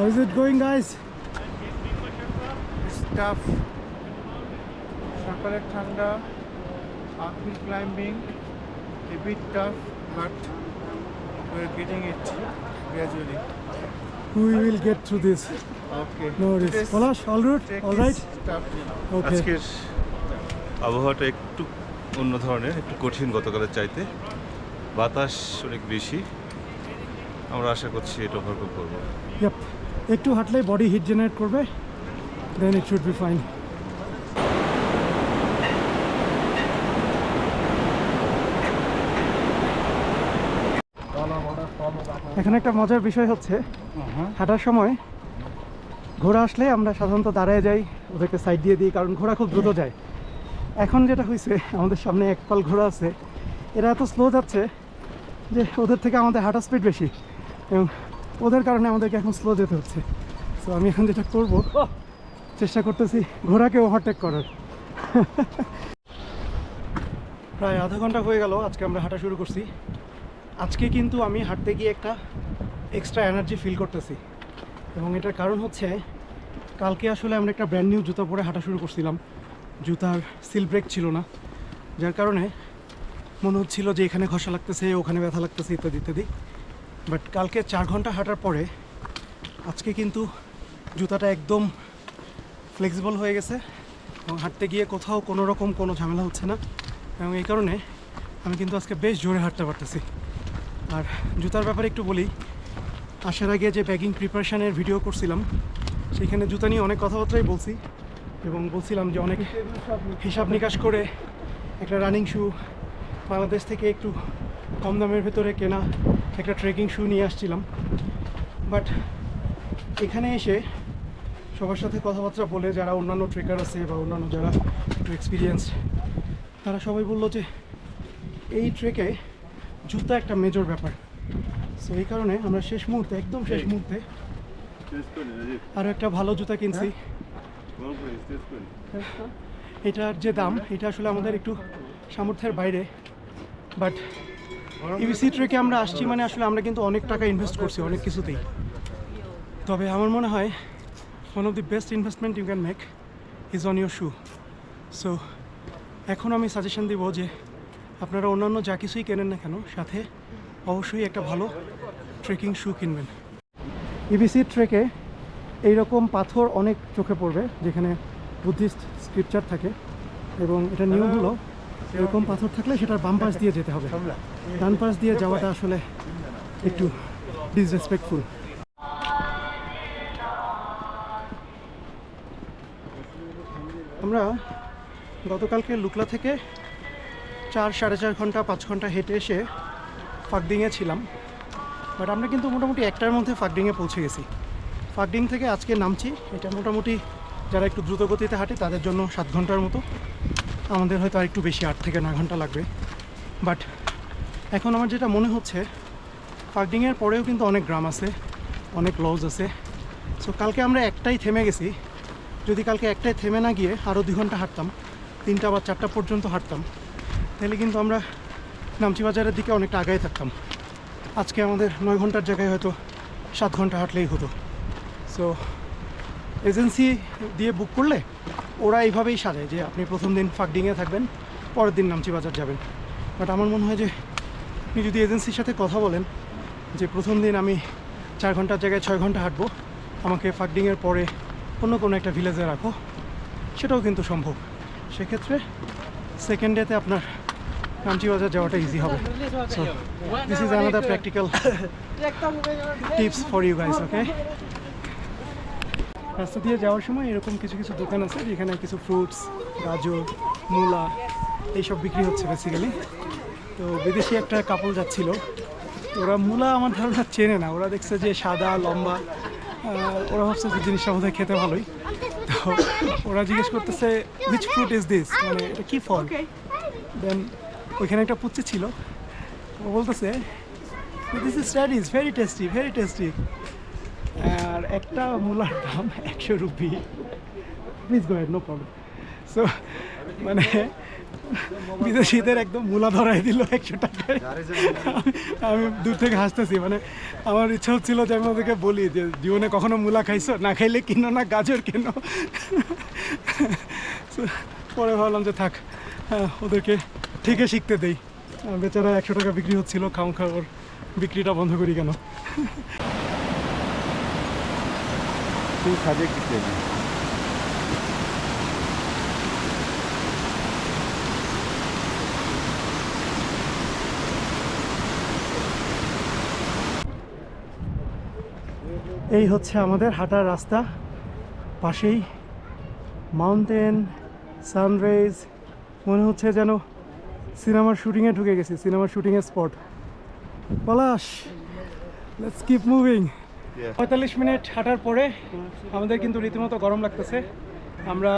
How is it going, guys? It's tough. সকালে ঠান্ডা, uphill climbing, a bit tough, but we're getting it gradually. We will get through this. Okay. No worries. Palash, all good? All right? Tough. Okay. আজকের আবহাওয়াটা একটু অন্য ধরনের, একটু কঠিন গতকালের চাইতে। বাতাস অনেক বেশি। আমরা আশা করছি এটা ওভারকাম করবো। Yep. একটু হাঁটলে বডি হিট জেনারেট করবে, then it should be fine. এখানে একটা মজার বিষয় হচ্ছে হাঁটার সময় ঘোড়া আসলে আমরা সাধারণত দাঁড়ায় যাই, ওদেরকে সাইড দিয়ে দিই, কারণ ঘোড়া খুব দ্রুত যায়। এখন যেটা হয়েছে, আমাদের সামনে এক পাল ঘোড়া আছে, এরা এত স্লো যাচ্ছে যে ওদের থেকে আমাদের হাঁটা স্পিড বেশি, এবং ওদের কারণে আমাদেরকে এখন স্লো যেতে হচ্ছে। সো আমি এখন যেটা করবো, চেষ্টা করতেছি ঘোড়াকে ওভারটেক করার। প্রায় আধা ঘন্টা হয়ে গেল আজকে আমরা হাঁটা শুরু করছি। আজকে কিন্তু আমি হাঁটতে গিয়ে একটা এক্সট্রা এনার্জি ফিল করতেছি, এবং এটার কারণ হচ্ছে কালকে আসলে আমরা একটা ব্র্যান্ড নিউ জুতা পরে হাঁটা শুরু করছিলাম। জুতার সিল ব্রেক ছিল না, যার কারণে মনে হচ্ছিল যে এখানে ঘষা লাগতেছে, ওখানে ব্যথা লাগতেছে, ইত্যাদি ইত্যাদি। বাট কালকে 4 ঘন্টা হাঁটার পরে আজকে কিন্তু জুতাটা একদম ফ্লেক্সিবল হয়ে গেছে, এবং হাঁটতে গিয়ে কোথাও কোনো রকম কোনো ঝামেলা হচ্ছে না, এবং এই কারণে আমি কিন্তু আজকে বেশ জোরে হাঁটতে পারতেছি। আর জুতার ব্যাপারে একটু বলি, আসার আগে যে ব্যাগিং প্রিপারেশানের ভিডিও করছিলাম, সেখানে জুতা নিয়ে অনেক কথাবার্তাই বলছি, এবং বলছিলাম যে অনেক হিসাব নিকাশ করে একটা রানিং শ্যু বাংলাদেশ থেকে একটু কম দামের ভেতরে কেনা একটা ট্রেকিং শ্যু নিয়ে আসছিলাম। বাট এখানে এসে সবার সাথে কথাবার্তা বলে, যারা অন্যান্য ট্রেকার আছে বা অন্যান্য যারা একটু এক্সপিরিয়েন্স, তারা সবাই বললো যে এই ট্রেকে জুতা একটা মেজর ব্যাপার। সো এই কারণে আমরা শেষ মুহূর্তে, একদম শেষ মুহূর্তে আরও একটা ভালো জুতা কিনছি। এটার যে দাম, এটা আসলে আমাদের একটু সামর্থ্যের বাইরে, বাট ইবিসি ট্রেকে আমরা আসছি মানে আসলে আমরা কিন্তু অনেক টাকা ইনভেস্ট করছি অনেক কিছুতেই। তবে আমার মনে হয় one of the best investment you can make is on your shoe. So এখন আমি সাজেশন দিব যে আপনারা অন্যান্য যা কিছুই কেনেন না কেন, সাথে অবশ্যই একটা ভালো ট্রেকিং শু কিনবেন। ইবিসি ট্রেকে এইরকম পাথর অনেক চোখে পড়বে, যেখানে বুদ্ধিস্ট স্ক্রিপচার থাকে, এবং এটা নিয়ম হলো এরকম পাথর থাকলে সেটার বাম পাশ দিয়ে যেতে হবে, ডান পাশ দিয়ে যাওয়াটা আসলে একটু ডিসরেসপেক্টফুল। আমরা গতকালকে লুকলা থেকে 4-4.5 ঘন্টা 5 ঘন্টা হেঁটে এসে ফাকডিংয়ে ছিলাম, বাট আমরা কিন্তু মোটামুটি 1টার মধ্যে ফাকডিংয়ে পৌঁছে গেছি। ফাকডিং থেকে আজকে নামছি, এটা মোটামুটি যারা একটু দ্রুত গতিতে হাঁটে তাদের জন্য 7 ঘন্টার মতো, আমাদের হয়তো আর একটু বেশি 8 থেকে 9 ঘন্টা লাগবে। বাট এখন আমার যেটা মনে হচ্ছে, ফাকডিংয়ের পরেও কিন্তু অনেক গ্রাম আছে, অনেক লজ আছে। সো কালকে আমরা একটাই থেমে গেছি, যদি কালকে একটাই থেমে না গিয়ে আরও 2 ঘন্টা হাঁটতাম, 3টা বা 4টা পর্যন্ত হাঁটতাম, তাহলে কিন্তু আমরা নামচি বাজারের দিকে অনেকটা আগায় থাকতাম। আজকে আমাদের 9 ঘন্টার জায়গায় হয়তো 7 ঘন্টা হাঁটলেই হতো। সো এজেন্সি দিয়ে বুক করলে ওরা এইভাবেই সাজায় যে আপনি প্রথম দিন ফাকডিংয়ে থাকবেন, পরের দিন নামচি বাজার যাবেন। বাট আমার মনে হয় যে আপনি যদি এজেন্সির সাথে কথা বলেন যে প্রথম দিন আমি 4 ঘন্টার জায়গায় 6 ঘন্টা হাঁটবো, আমাকে ফাকডিংয়ের পরে অন্য কোনো একটা ভিলেজে রাখো, সেটাও কিন্তু সম্ভব। সেক্ষেত্রে সেকেন্ড ডেতে আপনার নামচি বাজার যাওয়াটা ইজি হবে। So this is another practical tips for you guys, okay? রাস্তা দিয়ে যাওয়ার সময় এরকম কিছু কিছু দোকান আছে যেখানে কিছু ফ্রুটস, গাজর, মূলা এইসব বিক্রি হচ্ছে বেসিক্যালি। তো বিদেশি একটা কাপল যাচ্ছিল, ওরা মূলা আমার ধারণা চেনে না, ওরা দেখছে যে সাদা লম্বা, ওরা ভাবছে যে জিনিসটা বোধহয় খেতে ভালোই। তো ওরা জিজ্ঞেস করতেছে হুইচ ফ্রুট ইজ দিস, মানে এটা কী ফল। দেন ওইখানে একটা পুচ্ছি ছিল, ও বলতেছে this is studies, very tasty, very tasty. আর একটা মূলার দাম 100 rupee. Please go head, no problem. So মানে বিদেশিদের একদম মূলা ধরাই দিল 100 টাকায়। আমি দূর থেকে হাসতেছি, মানে আমার ইচ্ছা হচ্ছিল যে আমি ওদেরকে বলি যে জীবনে কখনো মূলা খাইছো, না খাইলে কিনো না, গাজর কেনো। পরে ভাবলাম যে থাক, ওদেরকে ঠিকই শিখতে দেই। বেচারা 100 টাকা বিক্রি হচ্ছিল, খাওয়ার বিক্রিটা বন্ধ করি কেন। তুই সাজে কিছু এই হচ্ছে আমাদের হাঁটার রাস্তা, পাশেই মাউন্টেন, সানরাইজ, মনে হচ্ছে যেন সিনেমার শুটিংয়ে ঢুকে গেছি, সিনেমার শুটিংয়ের spot. Palash, let's keep moving. 45 minute হাঁটার পরে আমাদের কিন্তু রীতিমতো গরম লাগতেছে। আমরা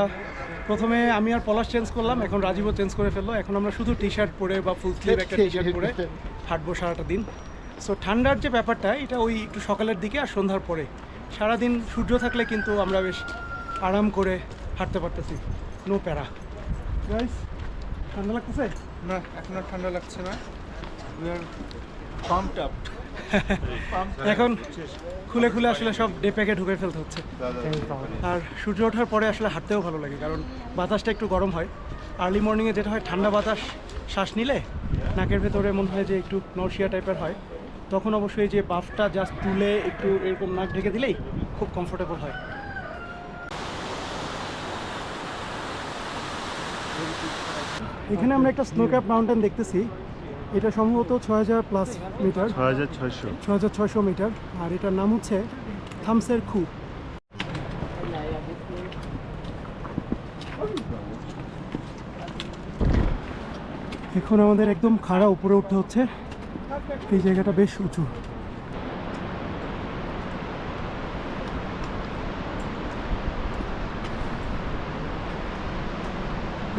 প্রথমে আমি আর পলাশ চেঞ্জ করলাম, এখন রাজীবও চেঞ্জ করে ফেললো। এখন আমরা শুধু টি শার্ট পরে বা ফুল স্লিভ একটা টি শার্ট পরে হাঁটবো সারাটা দিন। সো ঠান্ডার যে ব্যাপারটা, এটা ওই একটু সকালের দিকে আর সন্ধ্যার পরে। সারাদিন সূর্য থাকলে কিন্তু আমরা বেশ আরাম করে হাঁটতে পারতেছি, নো প্যারা। গাইস, ঠান্ডা লাগতেছে? না, এখন আর ঠান্ডা লাগছে না। We are pumped up. এখন খুলে খুলে আসলে সব ডে প্যাকে ঢুকে ফেলতে হচ্ছে। আর সূর্য ওঠার পরে আসলে হাঁটতেও ভালো লাগে, কারণ বাতাসটা একটু গরম হয়। আর্লি মর্নিংয়ে যেটা হয়, ঠান্ডা বাতাস শ্বাস নিলে নাকের ভেতরে মনে হয় যে একটু নরসিয়া টাইপের হয়, তখন অবশ্যই যে বাফটা জাস্ট তুলে একটু এরকম নাক ঢেকে দিলেই খুব কমফোর্টেবল হয়। এখানে আমরা একটা স্নোক্যাপ মাউন্টেন দেখতেছি, এটা সম্ভবত 6000+ মিটার, 6600 মিটার, আর এটার নাম হচ্ছে থামসের খু। এখন আমাদের একদম খাড়া উপরে উঠতে হচ্ছে, এই জায়গাটা বেশ উঁচু।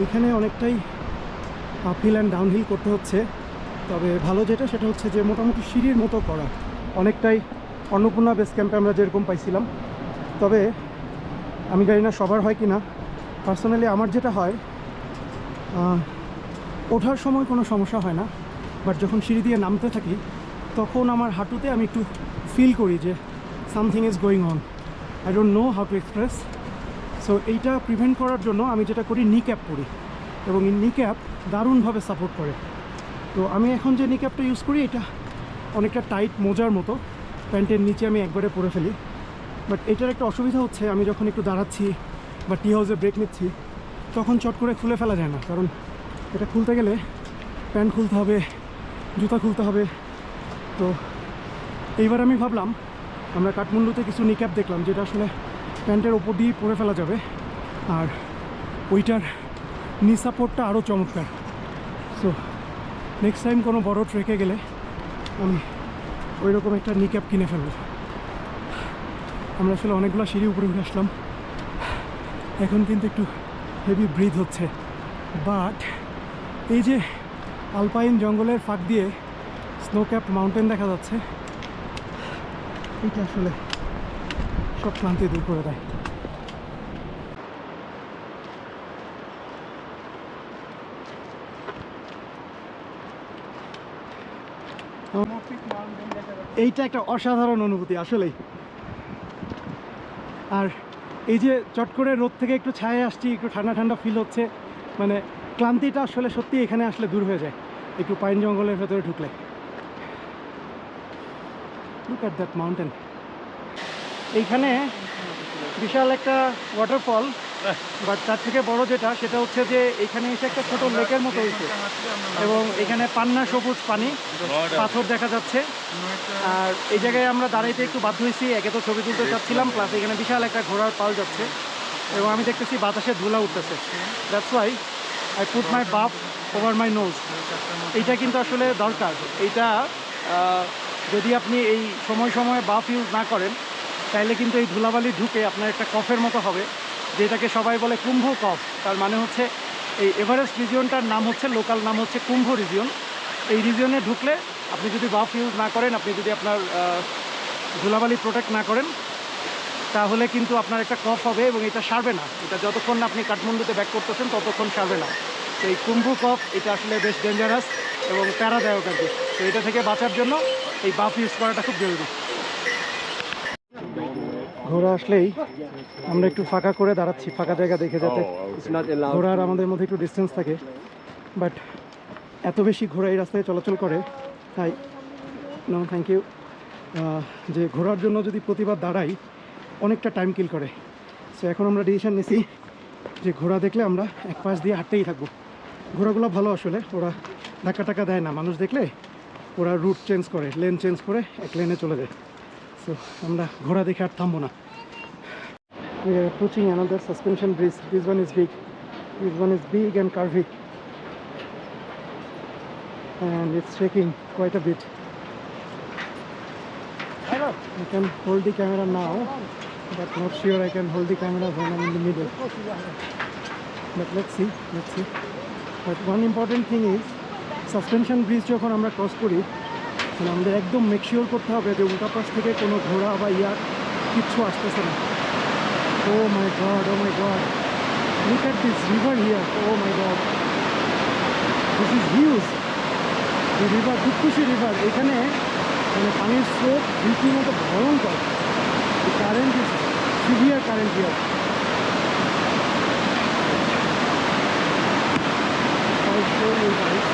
এখানে অনেকটাই আপহিল অ্যান্ড ডাউনহিল করতে হচ্ছে, তবে ভালো যেটা সেটা হচ্ছে যে মোটামুটি সিঁড়ির মতো করা, অনেকটাই অন্নপূর্ণা বেস ক্যাম্পে আমরা যেরকম পাইছিলাম। তবে আমি জানি না সবার হয় কি না, পার্সোনালি আমার যেটা হয়, ওঠার সময় কোনো সমস্যা হয় না, বাট যখন সিঁড়ি দিয়ে নামতে থাকি তখন আমার হাঁটুতে আমি একটু ফিল করি যে something is going on, I don't know how to express. So এইটা প্রিভেন্ট করার জন্য আমি যেটা করি, নি ক্যাপ পরি, এবং এই নি ক্যাপ দারুণভাবে সাপোর্ট করে। তো আমি এখন যে নি ক্যাপটা ইউজ করি, এটা অনেকটা টাইট মোজার মতো, প্যান্টের নিচে আমি একবারে পরে ফেলি। বাট এটার একটা অসুবিধা হচ্ছে, আমি যখন একটু দাঁড়াচ্ছি বা টি হাউসে ব্রেক নিচ্ছি, তখন চট করে খুলে ফেলা যায় না, কারণ এটা খুলতে গেলে প্যান্ট খুলতে হবে, জুতা খুলতে হবে। তো এইবার আমি ভাবলাম, আমরা কাঠমান্ডুতে কিছু নি ক্যাপ দেখলাম যেটা আসলে প্যান্টের ওপর দিয়েই পরে ফেলা যাবে, আর ওইটার নি সাপোর্টটা আরও চমৎকার। সো নেক্সট টাইম কোনো বড় ট্রেকে গেলে আমি ওই রকম একটা নি ক্যাপ কিনে ফেলবো। আমরা আসলে অনেকগুলো সিঁড়ি উপরে উঠে আসলাম, এখন কিন্তু একটু হেভি ব্রিথ হচ্ছে। বাট এই যে আলপাইন জঙ্গলের ফাঁক দিয়ে স্নো ক্যাপ মাউন্টেন দেখা যাচ্ছে, এটা আসলে সব ক্লান্তি দূর করে দেয়। এইটা একটা অসাধারণ অনুভূতি আসলেই। আর এই যে চট করে রোদ থেকে একটু ছায়া আসছি, একটু ঠান্ডা ঠান্ডা ফিল হচ্ছে, মানে ক্লান্তিটা আসলে সত্যি এখানে আসলে দূর হয়ে যায় একটু পাইন জঙ্গলের ভেতরে ঢুকলে। Look at that mountain. এইখানে বিশাল একটা ওয়াটারফল, বাট তার থেকে বড় যেটা সেটা হচ্ছে যে এখানে এসে একটা ছোট লেকের মতো হয়েছে, এবং এখানে পান্না সবুজ পানি, পাথর দেখা যাচ্ছে। আর এই জায়গায় আমরা দাঁড়াইতে একটু বাধ্য হয়েছি, একে তো ছবি তুলতে চাচ্ছিলাম, প্লাস এখানে বিশাল একটা ঘোড়ার পাল যাচ্ছে, এবং আমি দেখতেছি বাতাসে ধুলা উঠতেছে। That's why I put my buff over my nose. এইটা কিন্তু আসলে দরকার। এইটা যদি আপনি এই সময় সময়ে বাফ ইউজ না করেন, তাইলে কিন্তু এই ধুলাবালি ঢুকে আপনার একটা কফের মতো হবে, যেটাকে সবাই বলে কুম্ভ কফ। তার মানে হচ্ছে এই এভারেস্ট রিজিয়নটার নাম হচ্ছে, লোকাল নাম হচ্ছে কুম্ভ রিজিয়ন। এই রিজিয়নে ঢুকলে আপনি যদি বাফ ইউজ না করেন, আপনি যদি আপনার ধুলাবালি প্রোটেক্ট না করেন, তাহলে কিন্তু আপনার একটা কফ হবে এবং এটা সারবে না। এটা যতক্ষণ না আপনি কাঠমান্ডুতে ব্যাক করতেছেন ততক্ষণ সারবে না। তো এই কুম্ভু কফ এটা আসলে বেশ ডেঞ্জারাস এবং প্যারাদায়ক আর কি। তো এটা থেকে বাঁচার জন্য এই বাফ ইউজ করাটা খুব জরুরি। ঘোড়া আসলেই আমরা একটু ফাঁকা করে দাঁড়াচ্ছি, ফাঁকা জায়গা দেখে, যাতে ঘোড়ার আমাদের মধ্যে একটু ডিস্টেন্স থাকে। বাট এত বেশি ঘোড়া এই রাস্তায় চলাচল করে, তাই নো থ্যাংক ইউ, যে ঘোড়ার জন্য যদি প্রতিবার দাঁড়াই অনেকটা টাইম কিল করে। সো এখন আমরা ডিসিশন নিছি যে ঘোড়া দেখলে আমরা এক পাশ দিয়ে হাঁটতেই থাকবো। ঘোড়াগুলো ভালো, আসলে ওরা ধাক্কা টাক্কা দেয় না, মানুষ দেখলে ওরা রুট চেঞ্জ করে, লেন চেঞ্জ করে এক লেনে চলে যায়। সো আমরা ঘোড়া দেখে আর থামবো না। We are approaching another suspension bridge. This one is big. This one is big and curvy. And it's shaking quite a bit. I can hold the camera now, but not sure I can hold the camera when I'm in the middle. But let's see. But one important thing is, suspension bridge যখন আমরা cross করি, আমাদের একদম make sure করতে হবে যে উল্টা পাশ থেকে কোনো ঘোড়া বা ইয়ার কিচ্ছু আসতেছে না। Oh my god, look at this river here. Oh my god, this is huge. The river, Dukkushi river, এখানে মানে পানির স্রোত রীতিমতো ভয়ঙ্কর। The current is severe current here. I'll show you guys.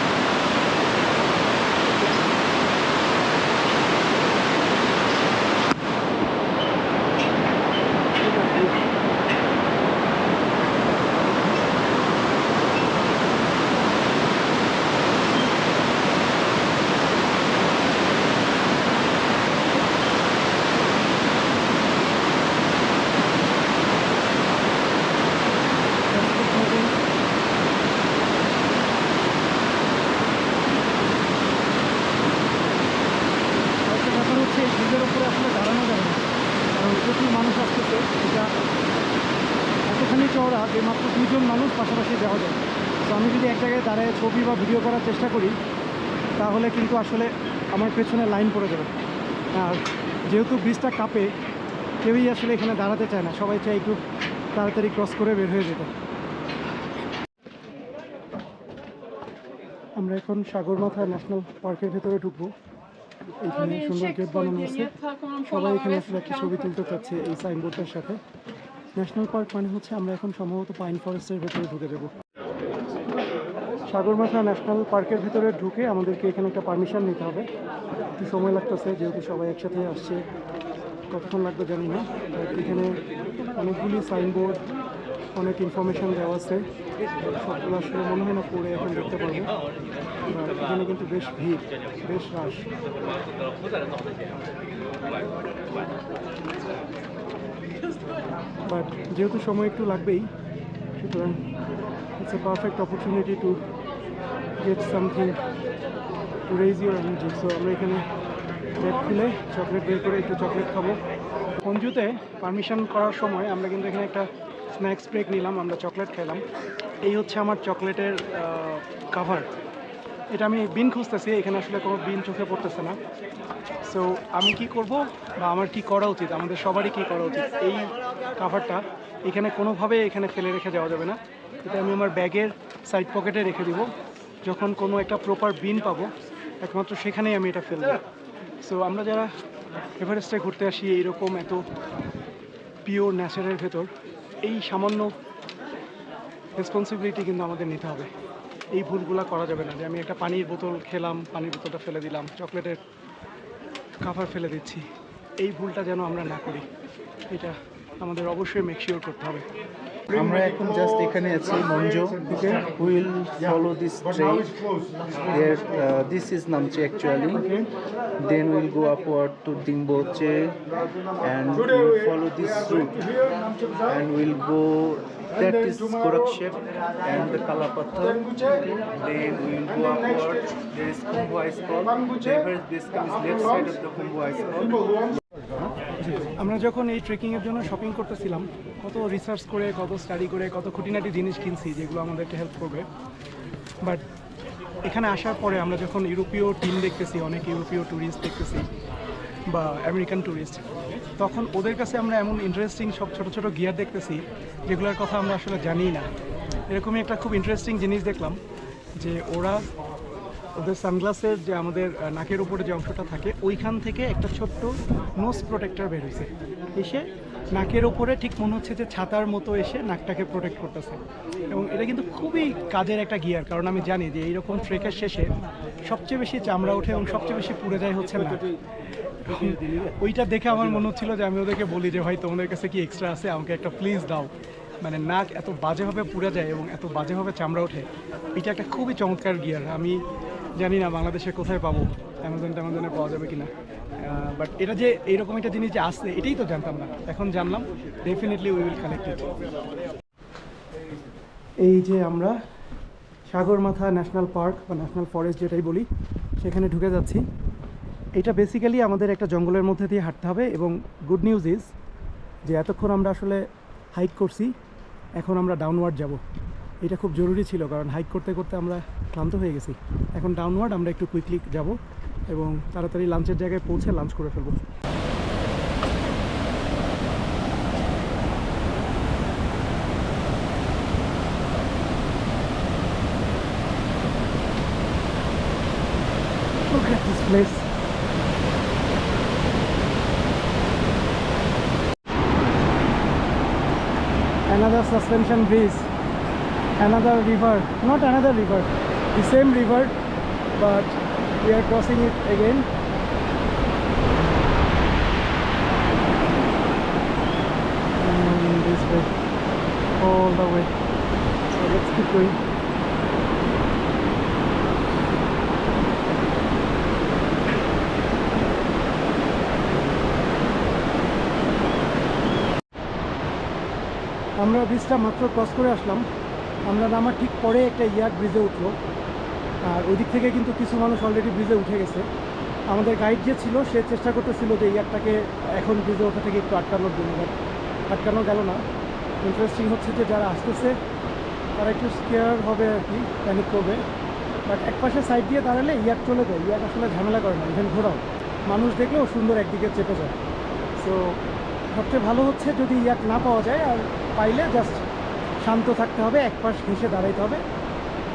ব্রিজের উপরে আসলে দাঁড়ানো যাবে না, কারণ প্রচুর মানুষ আসতেছে। এটা এতখানি চওড়া যে মাত্র 2 জন মানুষ পাশাপাশি যাওয়া যায়। তো আমি যদি এক জায়গায় দাঁড়ায় ছবি বা ভিডিও করার চেষ্টা করি, তাহলে কিন্তু আসলে আমার পেছনে লাইন পড়ে যাবে। আর যেহেতু ব্রিজটা কাঁপে, কেউই আসলে এখানে দাঁড়াতে চায় না, সবাই চায় একটু তাড়াতাড়ি ক্রস করে বের হয়ে যেতে। আমরা এখন সাগরমাথা ন্যাশনাল পার্কের ভেতরে ঢুকবো। এখানে সুন্দর গেট বানানো আছে, সবাই এখানে আসলে একটা ছবি তুলতে চাচ্ছে এই সাইনবোর্ডের সাথে। ন্যাশনাল পার্ক মানে হচ্ছে আমরা এখন সম্ভবত পাইন ফরেস্টের ভেতরে ঢুকে যাব। সাগরমাথা ন্যাশনাল পার্কের ভেতরে ঢুকে আমাদেরকে এখানে একটা পারমিশন নিতে হবে, একটু সময় লাগতেছে যেহেতু সবাই একসাথে আসছে, কতক্ষণ লাগবে জানি না। এখানে অনেকগুলি সাইনবোর্ড, অনেক ইনফরমেশান দেওয়া আছে, সবগুলো আসলে মনে হয় না পড়ে এখন দেখতে পারবো। এখানে কিন্তু বেশ ভিড়, বেশ রাশ। বাট যেহেতু সময় একটু লাগবেই, সুতরাং it's a perfect opportunity to get something to raise your energy. So আমরা এখানে ব্যাগ খুলে চকলেট বের করে একটু চকলেট খাবো। পঞ্জুতে পারমিশন করার সময় আমরা কিন্তু এখানে একটা স্ন্যাক্স ব্রেক নিলাম, আমরা চকলেট খেলাম। এই হচ্ছে আমার চকলেটের কাভার। এটা আমি বিন খুঁজতেছি, এখানে আসলে কোনো বিন চোখে পড়তেছে না। সো আমি কি করব বা আমার কি করা উচিত, আমাদের সবারই কি করা উচিত, এই কাভারটা এখানে কোনোভাবে এখানে ফেলে রেখে যাওয়া যাবে না। এটা আমি আমার ব্যাগের সাইড পকেটে রেখে দিব, যখন কোনো একটা প্রপার বিন পাবো একমাত্র সেখানেই আমি এটা ফেলবো। সো আমরা যারা এভারেস্টে ঘুরতে আসি এইরকম এত পিওর ন্যাচারের ভেতর, এই সামান্য রেসপন্সিবিলিটি কিন্তু আমাদের নিতে হবে। এই ভুলগুলো করা যাবে না যে আমি একটা পানির বোতল খেলাম, পানির বোতলটা ফেলে দিলাম, চকলেটের কাভার ফেলে দিচ্ছি। এই ভুলটা যেন আমরা না করি, এটা আমাদের অবশ্যই মেক শিওর করতে হবে। আমরা এখন জাস্ট এখানে আছি মঞ্জো থেকে। Will follow this train, this is Namche actually, then will go upward to Dingboche and will follow this route and will go, that is Gorakshep and the Kalapathar. Then we will go upward, there is Kumbhu Ice Fall. The Everest base camp is left side of the Kumbhu Ice Fall. আমরা যখন এই ট্রেকিংয়ের জন্য shopping করতেছিলাম, কত research করে, কত study করে, কত খুঁটিনাটি জিনিস কিনছি যেগুলো আমাদেরকে হেল্প করবে। বাট এখানে আসার পরে আমরা যখন ইউরোপীয় টিম দেখতেছি, অনেক ইউরোপীয় ট্যুরিস্ট দেখতেছি বা আমেরিকান ট্যুরিস্ট, তখন ওদের কাছে আমরা এমন ইন্টারেস্টিং সব ছোট ছোট গিয়ার দেখতেছি যেগুলোর কথা আমরা আসলে জানি না। এরকমই একটা খুব ইন্টারেস্টিং জিনিস দেখলাম যে ওদের সানগ্লাসের যে আমাদের নাকের উপরে যে অংশটা থাকে ওইখান থেকে একটা ছোট্ট নোজ প্রোটেক্টর বের হয়েছে, এসে নাকের ওপরে ঠিক মনে হচ্ছে যে ছাতার মতো এসে নাকটাকে প্রোটেক্ট করতেছে। এবং এটা কিন্তু খুবই কাজের একটা গিয়ার, কারণ আমি জানি যে এইরকম ট্রেকের শেষে সবচেয়ে বেশি চামড়া ওঠে এবং সবচেয়ে বেশি পুড়ে যায় হচ্ছে নাক। ওইটা দেখে আমার মনে হচ্ছিল যে আমি ওদেরকে বলি যে ভাই তোমাদের কাছে কি এক্সট্রা আছে, আমাকে একটা প্লিজ দাও। মানে নাক এত বাজেভাবে পুড়ে যায় এবং এত বাজেভাবে চামড়া ওঠে, এটা একটা খুবই চমৎকার গিয়ার। আমি জানি না বাংলাদেশে কোথায় পাবো, অ্যামাজনে পাওয়া যাবে কিনা, বাট এটা যে এইরকম একটা জিনিস যে আসছে এটাই তো জানতাম না, এখন জানলাম। ডেফিনেটলি উই উইল কালেক্ট ইট। এই যে আমরা সাগরমাথা ন্যাশনাল পার্ক বা ন্যাশনাল ফরেস্ট যেটাই বলি সেখানে ঢুকে যাচ্ছি। এটা বেসিক্যালি আমাদের একটা জঙ্গলের মধ্যে দিয়ে হাঁটতে হবে এবং গুড নিউজ ইজ যে এতক্ষণ আমরা আসলে হাইক করছি, এখন আমরা ডাউনওয়ার্ড যাব। এটা খুব জরুরি ছিল, কারণ হাইক করতে করতে আমরা ক্লান্ত হয়ে গেছি। এখন ডাউনওয়ার্ড আমরা একটু কুইকলি যাব এবং তাড়াতাড়ি লাঞ্চের জায়গায় পৌঁছে লাঞ্চ করে ফেলবো। Look at this place. Another suspension bridge, another river, not another river, the same river, but we are crossing it again. And this way, all the way. So let's keep going. আমরা ব্রিজটা মাত্র cross করে আসলাম। আমরা নামার ঠিক পরে একটা yard ব্রিজে উঠলো, আর ওই দিক থেকে কিন্তু কিছু মানুষ অলরেডি ব্রিজে উঠে গেছে। আমাদের গাইড যে ছিল সে চেষ্টা করতেছিল যে ইয়ারটাকে এখন ব্রিজে ওঠা থেকে একটু আটকানোর জন্য, বাট আটকানো গেল না। ইন্টারেস্টিং হচ্ছে যে যারা আসতেছে তারা একটু স্কেয়ার হবে আর কি, প্যানিক করবে, বাট এক পাশে সাইড দিয়ে দাঁড়ালে ইয়ার চলে যায়। ইয়ার আসলে ঝামেলা করে না, ইভেন ঘোরাও মানুষ দেখলেও সুন্দর একদিকে চেপে যায়। সো সবচেয়ে ভালো হচ্ছে যদি ইয়ার না পাওয়া যায়, আর পাইলে জাস্ট শান্ত থাকতে হবে, এক পাশ ঘেঁষে দাঁড়াইতে হবে,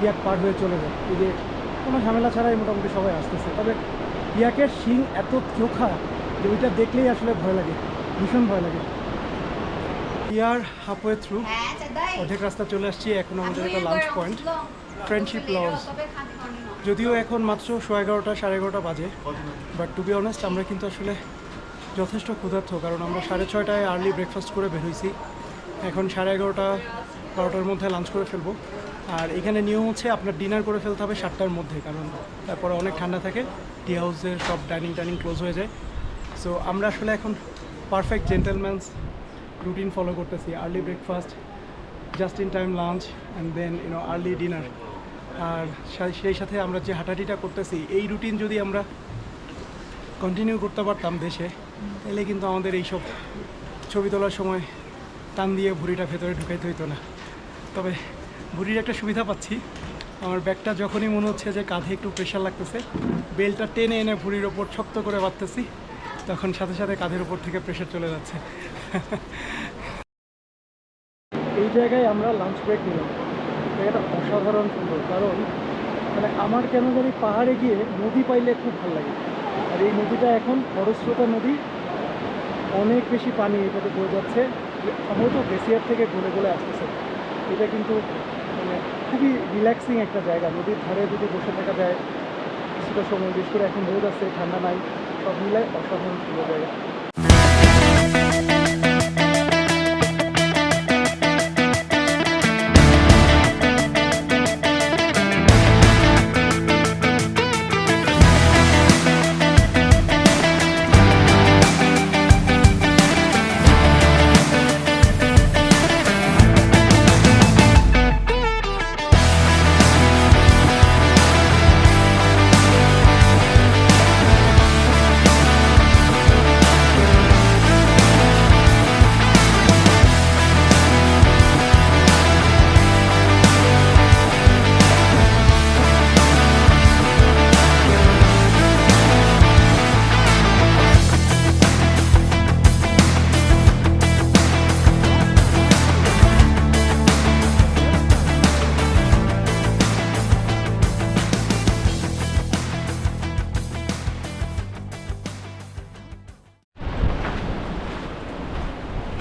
ইয়াক পার হয়ে চলে যায়। এই যে কোনো ঝামেলা ছাড়াই মোটামুটি সবাই আসতেছে। তবে ইয়াকের শিং এত চোখা যে ওইটা দেখলেই আসলে ভয় লাগে, ভীষণ ভয় লাগে। ইয়ার হাফওয়ে থ্রু, অর্ধেক রাস্তা চলে আসছি। এখন আমাদের একটা লাঞ্চ পয়েন্ট ফ্রেন্ডশিপ লজ। যদিও এখন মাত্র 11:30 11:30 বাজে, বাট টু বি অনেস্ট আমরা কিন্তু আসলে যথেষ্ট ক্ষুধার্ত, কারণ আমরা 6:30টায় আর্লি ব্রেকফাস্ট করে বের হয়েছি। এখন 11:30 12টার মধ্যে লাঞ্চ করে ফেলবো। আর এখানে নিয়ম হচ্ছে আপনার ডিনার করে ফেলতে হবে 7টার মধ্যে, কারণ তারপরে অনেক ঠান্ডা থাকে, টি হাউসের সব ডাইনিং ক্লোজ হয়ে যায়। সো আমরা আসলে এখন পারফেক্ট জেন্টেলম্যানস রুটিন ফলো করতেছি। Early breakfast, just in time lunch, and then early dinner. আর সেই সাথে আমরা যে হাঁটাহাঁটিটা করতেছি, এই রুটিন যদি আমরা কন্টিনিউ করতে পারতাম দেশে, তাহলে কিন্তু আমাদের এইসব ছবি তোলার সময় টান দিয়ে ভুঁড়িটা ভেতরে ঢুকাইতে হইতো না। তবে ভুঁড়ির একটা সুবিধা পাচ্ছি, আমার ব্যাগটা যখনই মনে হচ্ছে যে কাঁধে একটু প্রেশার লাগতেছে, বেলটা টেনে এনে ভুঁড়ির ওপর শক্ত করে বাঁধতেছি, তখন সাথে সাথে কাঁধের ওপর থেকে প্রেশার চলে যাচ্ছে। এই জায়গায় আমরা লাঞ্চ ব্রেক নিলাম। জায়গাটা অসাধারণ সুন্দর, কারণ মানে আমার কেন জানি পাহাড়ে গিয়ে নদী পাইলে খুব ভালো লাগে। আর এই নদীটা এখন খরস্রোতা নদী, অনেক বেশি পানি এটাতে বয়ে যাচ্ছে, সম্ভবত গ্লেসিয়ার থেকে গলে গলে আসতেছে। এটা কিন্তু মানে খুবই রিল্যাক্সিং একটা জায়গা। নদীর ধারে যদি বসে থাকা যায় কিছুটা সময়, বিশেষ করে এখন রোদ আছে, ঠান্ডা নাই, সব মিলায় অসাধারণ সুন্দর জায়গা।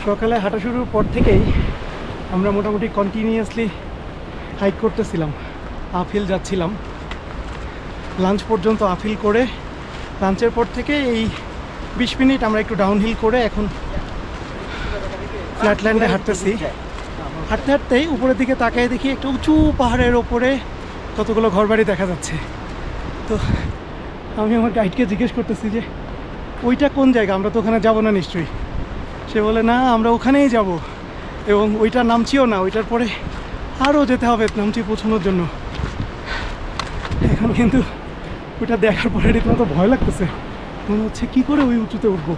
সকালে হাঁটা শুরুর পর থেকেই আমরা মোটামুটি কন্টিনিউয়াসলি হাইক করতেছিলাম, আপহিল যাচ্ছিলাম। লাঞ্চ পর্যন্ত আপহিল করে লাঞ্চের পর থেকে এই 20 মিনিট আমরা একটু ডাউনহিল করে এখন ফ্ল্যাটল্যান্ডে হাঁটতেছি। হাঁটতে হাঁটতেই উপরের দিকে তাকিয়ে দেখি একটা উঁচু পাহাড়ের ওপরে কতগুলো ঘরবাড়ি দেখা যাচ্ছে। তো আমি আমার গাইডকে জিজ্ঞেস করতেছি যে ওইটা কোন জায়গা, আমরা তো ওখানে যাবো না নিশ্চয়ই। সে বলে না, আমরা ওখানেই যাব, এবং ওইটা নামছিও না, ওইটার পরে আরও যেতে হবে নামচি পৌঁছানোর জন্য। এখন কিন্তু ওইটা দেখার পরে রীতিমতো ভয় লাগতেছে, মনে হচ্ছে কী করে ওই উঁচুতে উঠবো।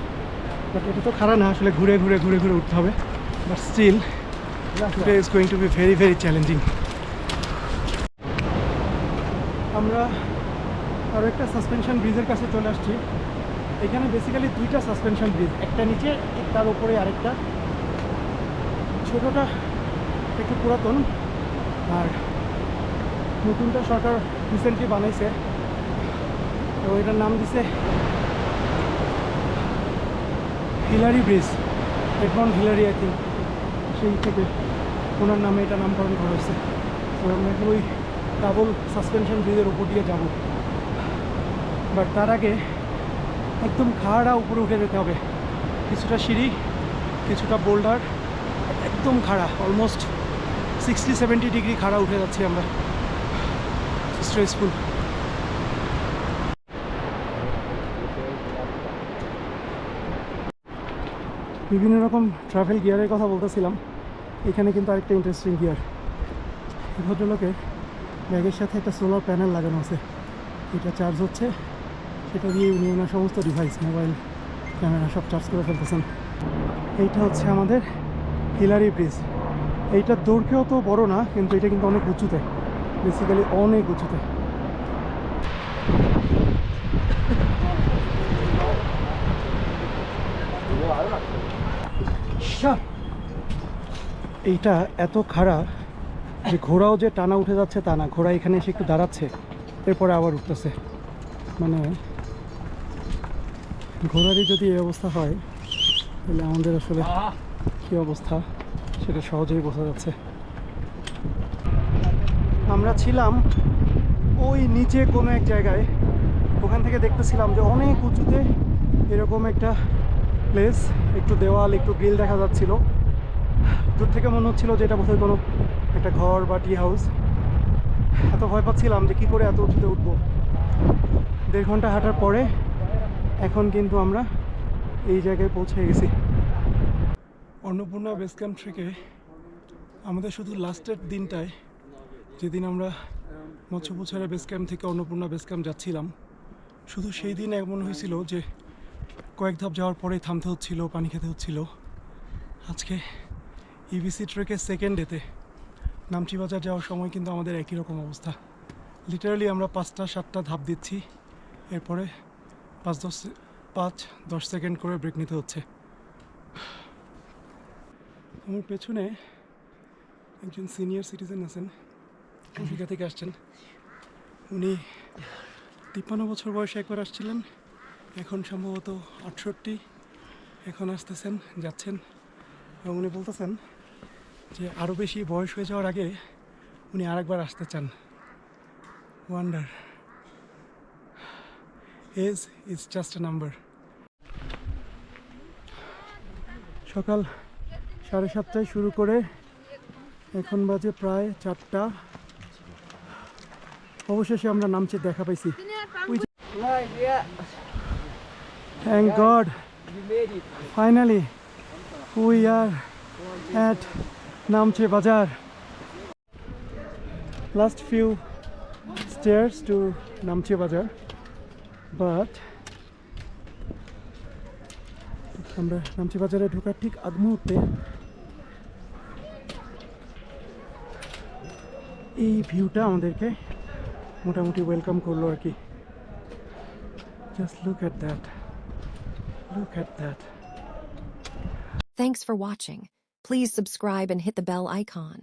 বাট এটা তো খারাপ না, আসলে ঘুরে ঘুরে ঘুরে ঘুরে উঠতে হবে। But still today is going to be very very challenging. আমরা আরও একটা সাসপেনশন ব্রিজের কাছে চলে আসছি। এখানে বেসিক্যালি দুইটা সাসপেনশন ব্রিজ, একটা নিচে তার উপরে আরেকটা। ছোটোটা একটু পুরাতন, আর নতুনটা সরকার রিসেন্টলি বানাইছে, এবং এটার নাম দিছে Hillary bridge, Edmund Hillary I think, সেই থেকে ওনার নামে এটা নামকরণ করা হয়েছে। তো আমরা এখন ওই ডাবল সাসপেনশন ব্রিজের উপর দিয়ে যাব। বাট তার আগে একদম খাড়া উপরে উঠে যেতে হবে, কিছুটা সিঁড়ি, কিছুটা বোল্ডার, একদম খাড়া, অলমোস্ট 60-70 ডিগ্রি খাড়া উঠে যাচ্ছি আমরা। স্ট্রেসফুল। বিভিন্ন রকম ট্রাভেল গিয়ারের কথা বলতেছিলাম, এখানে কিন্তু আরেকটা ইন্টারেস্টিং গিয়ার। এই ভদ্রলোকের ব্যাগের সাথে একটা সোলার প্যানেল লাগানো আছে, এটা চার্জ হচ্ছে, সেটা দিয়ে উনি ওনার সমস্ত ডিভাইস, মোবাইল, ক্যামেরা সব চার্জ করে ফেলতেছেন। এইটা হচ্ছে আমাদের হিলারি ব্রিজ। এইটার দৈর্ঘ্য তো বড় না, কিন্তু এটা কিন্তু অনেক উঁচুতে, বেসিক্যালি অনেক উঁচুতে। এইটা এত খাড়া যে ঘোড়াও যে টানা উঠে যাচ্ছে তা না, ঘোড়া এখানে এসে একটু দাঁড়াচ্ছে, এরপরে আবার উঠতেছে। মানে ঘোড়ারই যদি এই অবস্থা হয়, তাহলে আমাদের আসলে কী অবস্থা সেটা সহজেই বোঝা যাচ্ছে। আমরা ছিলাম ওই নিচে কোনো এক জায়গায়, ওখান থেকে দেখতেছিলাম যে অনেক উঁচুতে এরকম একটা প্লেস, একটু দেওয়াল, একটু গ্রিল দেখা যাচ্ছিল। দূর থেকে মনে হচ্ছিল যে এটা বোধহয় কোনো একটা ঘর বা টি হাউস। এত ভয় পাচ্ছিলাম যে কী করে এত উঁচুতে উঠবো। 1.5 ঘন্টা হাঁটার পরে এখন কিন্তু আমরা এই জায়গায় পৌঁছে গেছি। অন্নপূর্ণা বেস ক্যাম্প থেকে আমাদের শুধু লাস্টের দিনটায়, যেদিন আমরা মৎস্যপুছারা বেস ক্যাম্প থেকে অন্নপূর্ণা বেস ক্যাম্প যাচ্ছিলাম, শুধু সেই দিন এমন হয়েছিল যে কয়েক ধাপ যাওয়ার পরেই থামতে হচ্ছিল, পানি খেতে হচ্ছিল। আজকে ইবিসি ট্রেকের সেকেন্ড ডেতে নামচি বাজার যাওয়ার সময় কিন্তু আমাদের একই রকম অবস্থা। লিটারালি আমরা 5-7টা ধাপ দিচ্ছি, এরপরে 5-10 সেকেন্ড করে ব্রেক নিতে হচ্ছে। আমার পেছনে একজন সিনিয়র সিটিজেন আছেন, আফ্রিকা থেকে আসছেন। উনি 53 বছর বয়সে একবার আসছিলেন, এখন সম্ভবত 68, এখন আসতেছেন, যাচ্ছেন। এবং উনি বলতেছেন যে আরও বেশি বয়স হয়ে যাওয়ার আগে উনি আরেকবার আসতে চান। Wonder, age is just a number. সকাল 7:30টায় শুরু করে এখন বাজে প্রায় 4টা। অবশেষে আমরা নামচির দেখা পাইছি। Thank God, finally we are at Namche Bazaar. Last few stairs to Namche Bazaar, but আমরা নামচি বাজারে ঢোকার ঠিক আগ মুহূর্তে এই ভিউটা আমাদেরকে মোটামুটি ওয়েলকাম করলো আর কি। Just look at that. Look at that. Thanks for watching. Please subscribe and hit the bell icon.